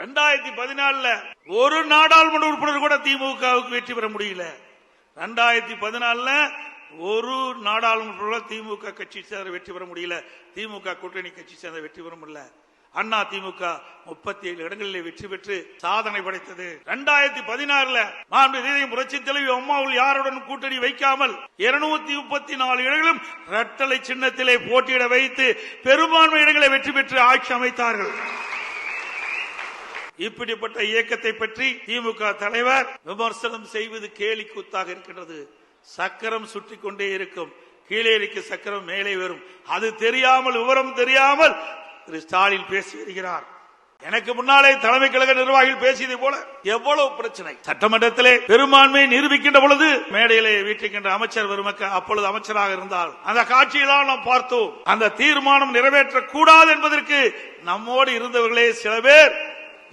2014 ஒரு நாடாளுமன்ற உறுப்பினர் கூட திமுகவுக்கு வெற்றி பெற முடியல. 2014 ஒரு நாடாளுமன்ற திமுக கட்சி சேர்ந்த வெற்றி பெற முடியல. திமுக கூட்டணி கட்சி சேர்ந்த வெற்றி பெற முடியல. அண்ணா திமுக 37 இடங்களில் வெற்றி பெற்று சாதனை படைத்தது. 2016 புரட்சி தலைவி அம்மாவில் யாருடன் கூட்டணி வைக்காமல் 234 இடங்களும் இரட்டலை சின்னத்திலே போட்டியிட வைத்து பெரும்பான்மை இடங்களை வெற்றி பெற்று ஆட்சி அமைத்தார்கள். இப்படிப்பட்ட இயக்கத்தை பற்றி திமுக தலைவர் விமர்சனம் செய்வது கேலி கூத்தாக இருக்கின்றது. சக்கரம் சுற்றி கொண்டே இருக்கும், கீழே இருக்க சக்கரம் மேலே வரும். அது தெரியாமல், விவரம் தெரியாமல் திரு ஸ்டாலின் பேசி வருகிறார். எனக்கு முன்னாலே தலைமை கழக நிர்வாகிகள் பேசியதை போல எவ்வளவு பிரச்சனை. சட்டமன்றத்திலே பெரும்பான்மை நிரூபிக்கின்ற பொழுது மேடையிலே வீட்டுக்கின்ற அமைச்சர் பெருமக்கள் அப்பொழுது அமைச்சராக இருந்தால் அந்த காட்சியெல்லாம் நாம் பார்த்தோம். அந்த தீர்மானம் நிறைவேற்றக்கூடாது என்பதற்கு நம்மோடு இருந்தவர்களே சில பேர்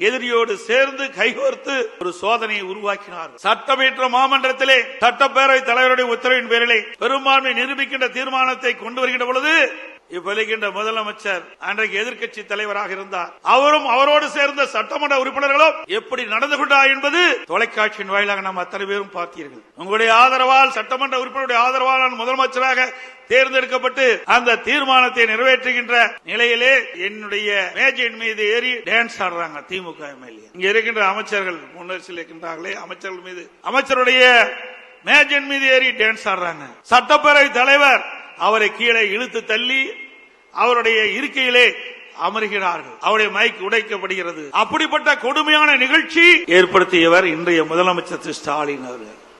எதிரியோடு சேர்ந்து கைகோர்த்து ஒரு சோதனையை உருவாக்கினார். சட்டமன்ற மாமன்றத்திலே சட்டப்பேரவை தலைவருடைய உத்தரவின் பேரிலே பெரும்பான்மை நிரூபிக்கின்ற தீர்மானத்தை கொண்டு வருகின்ற பொழுது இப்ப முதலமைச்சர் அன்றைக்கு எதிர்க்கட்சி தலைவராக இருந்தார். அவரும் அவரோடு சேர்ந்த சட்டமன்ற உறுப்பினர்களும் எப்படி நடந்து கொண்டார் என்பது தொலைக்காட்சியின் வாயிலாக நாம் அத்தனை பேரும் பார்த்தீர்கள். உங்களுடைய ஆதரவால், சட்டமன்ற உறுப்பினருடைய ஆதரவால் நான் முதலமைச்சராக தேர்ந்தெடுக்கப்பட்டு அந்த தீர்மானத்தை நிறைவேற்றுகின்ற நிலையிலே என்னுடைய மேஜையின் மீது ஏறி டான்ஸ் ஆடுறாங்க திமுக எம்எல்ஏ. இங்க இருக்கின்ற அமைச்சர்கள் முன்னரசில் இருக்கின்றார்களே, அமைச்சர்கள் மீது, அமைச்சருடைய மேஜையின் மீது ஏறி டான்ஸ் ஆடுறாங்க. சட்டப்பேரவை தலைவர் அவரை கீழே இழுத்து தள்ளி அவருடைய இருக்கையிலே அமர்கிறார்கள். அவருடைய மைக் உடைக்கப்படுகிறது. அப்படிப்பட்ட கொடுமையான நிகழ்ச்சி ஏற்படுத்தியவர் இன்றைய முதலமைச்சர் ஸ்டாலின் அவர்கள்.